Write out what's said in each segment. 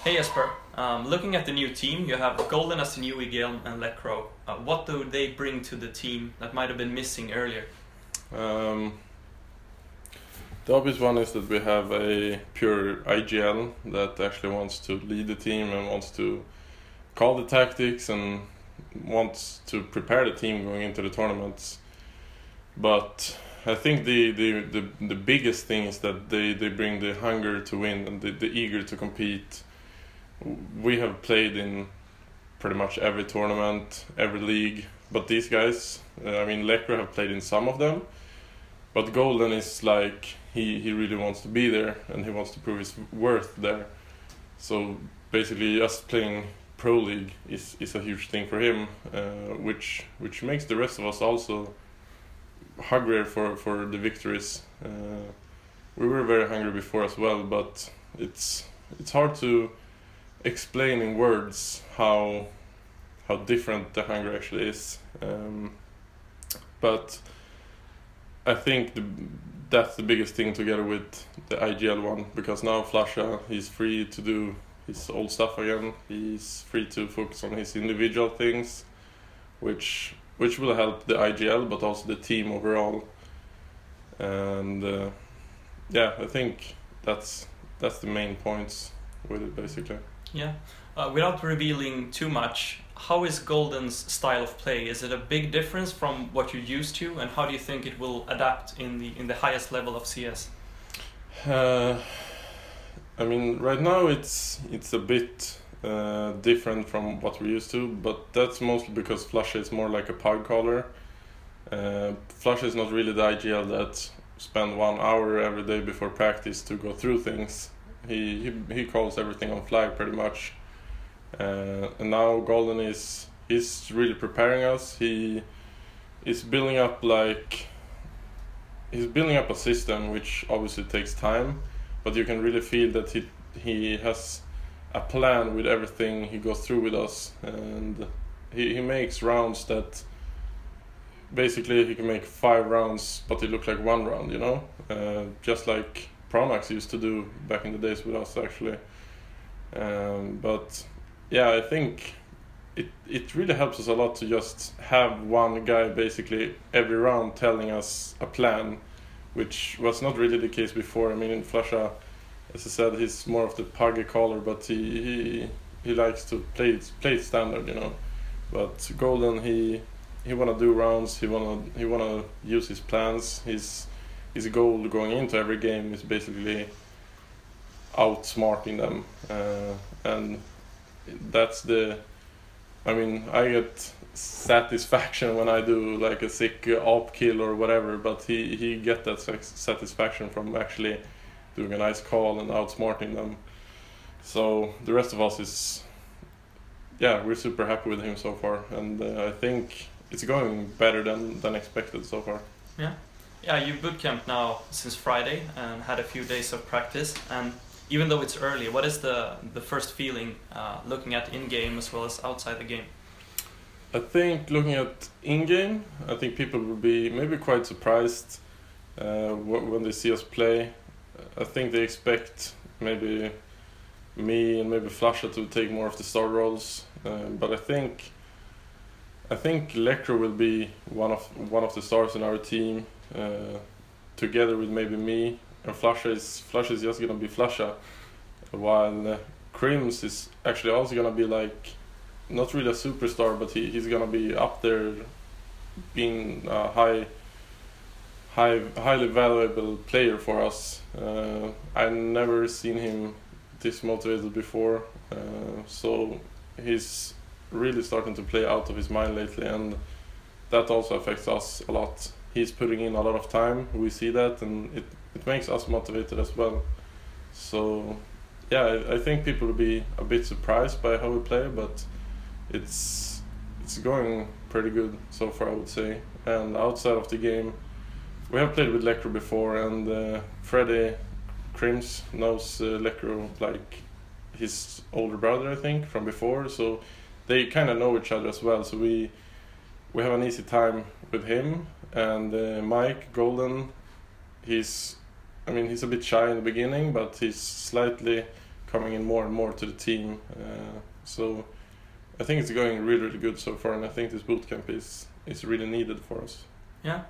Hey Jesper, looking at the new team, you have Golden as the new EGL and Lekro. What do they bring to the team that might have been missing earlier? The obvious one is that we have a pure IGL that actually wants to lead the team and wants to call the tactics and wants to prepare the team going into the tournaments. But I think the biggest thing is that they bring the hunger to win and the eager to compete. We have played in pretty much every tournament, every league, but these guys, Lekro have played in some of them, but Golden is like, he really wants to be there and he wants to prove his worth there. So basically us playing Pro League is a huge thing for him, which makes the rest of us also hungrier for the victories. We were very hungry before as well, but it's hard to explain in words how different the hunger actually is. But I think that's the biggest thing together with the IGL one, because now Flasha, he's free to do his old stuff again. He's free to focus on his individual things, which will help the IGL but also the team overall. And I think that's the main points with it basically. Yeah. Without revealing too much, how is Golden's style of play? Is it a big difference from what you're used to, and how do you think it will adapt in the highest level of CS? Right now it's a bit different from what we're used to, but that's mostly because Flasha is more like a pug caller. Flasha is not really the IGL that spend 1 hour every day before practice to go through things. He calls everything on fly pretty much, and now Golden he's really preparing us. He is building up a system which obviously takes time, but you can really feel that he has a plan with everything he goes through with us, and he makes rounds that basically he can make 5 rounds but they look like 1 round, just like pronax used to do back in the days with us actually. But yeah, I think it really helps us a lot to just have one guy basically every round telling us a plan, which was not really the case before. In Flasha, as I said, he's more of the puggy caller, but he likes to play it standard, But Golden, he wanna do rounds. He wanna use his plans. His goal going into every game is basically outsmarting them, and that's I get satisfaction when I do like a sick op kill or whatever, but he get that satisfaction from actually doing a nice call and outsmarting them. So the rest of us we're super happy with him so far, and I think it's going better than expected so far. Yeah, you bootcamped now since Friday and had a few days of practice, and even though it's early, what is the first feeling looking at in-game as well as outside the game? I think looking at in-game, I think people will be maybe quite surprised when they see us play. I think they expect maybe me and maybe Flasha to take more of the star roles, but I think Lekro will be one of the stars in our team, together with maybe me, and Flasha is just gonna be Flasha, while Crims is actually also gonna be like not really a superstar, but he's gonna be up there, being a highly valuable player for us. I've never seen him this motivated before, so he's really starting to play out of his mind lately, and that also affects us a lot. He's putting in a lot of time, we see that, and it makes us motivated as well. So yeah, I think people will be a bit surprised by how we play, but it's going pretty good so far, I would say. And outside of the game, we have played with Lekro before, and Freddy Crims knows Lekro like his older brother, I think, from before, so they kind of know each other as well. So we have an easy time with him. And Mike Golden, he's a bit shy in the beginning, but he's slightly coming in more and more to the team. So I think it's going really, really good so far, and I think this bootcamp is really needed for us. Yeah,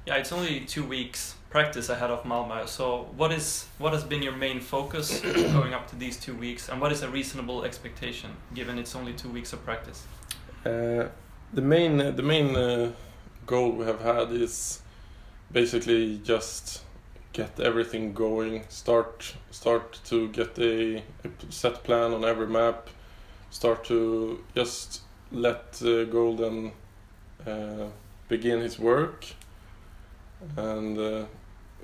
it's only 2 weeks practice ahead of Malmö. So what has been your main focus going up to these 2 weeks, and what is a reasonable expectation given it's only 2 weeks of practice? The main goal we have had is basically just get everything going, start to get a set plan on every map, start to just let Golden begin his work. And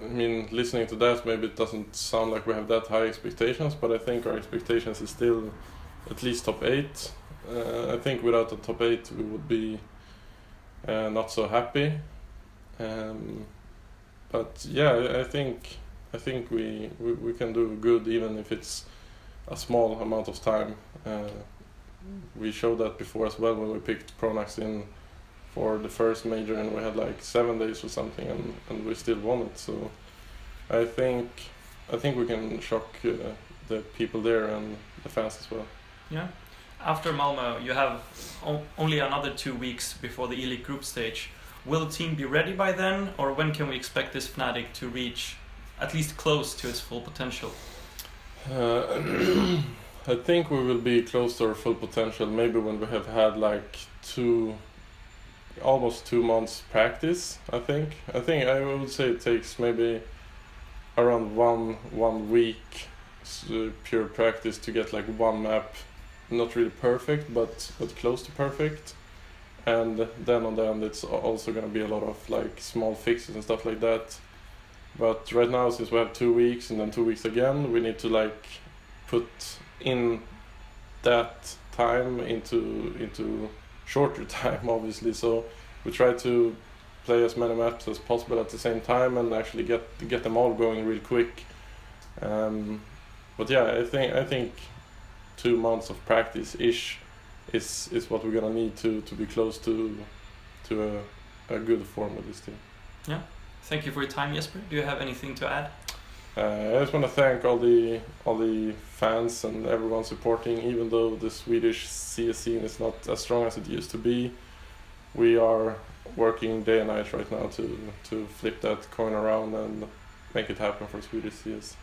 I mean, listening to that, maybe it doesn't sound like we have that high expectations, but I think our expectations is still at least top 8. I think without the top 8 we would be not so happy. But yeah, I think we can do good even if it's a small amount of time. We showed that before as well when we picked pronax in for the first major, and we had like 7 days or something, and we still won it. So I think we can shock the people there and the fans as well. Yeah. After Malmö, you have only another 2 weeks before the elite group stage. Will the team be ready by then, or when can we expect this Fnatic to reach at least close to its full potential? I think we will be close to our full potential maybe when we have had like almost 2 months practice. I think I would say it takes maybe around one week pure practice to get like one map, not really perfect, but close to perfect. And then on the end it's also gonna be a lot of like small fixes and stuff like that. But right now, since we have 2 weeks and then 2 weeks again, we need to like put in that time into shorter time, obviously. So we try to play as many maps as possible at the same time and actually get them all going real quick. But yeah, I think 2 months of practice ish is what we're gonna need to be close to a good form with this team. Yeah. Thank you for your time, Jesper. Do you have anything to add? I just want to thank all the fans and everyone supporting. Even though the Swedish CS scene is not as strong as it used to be, we are working day and night right now to flip that coin around and make it happen for Swedish CS.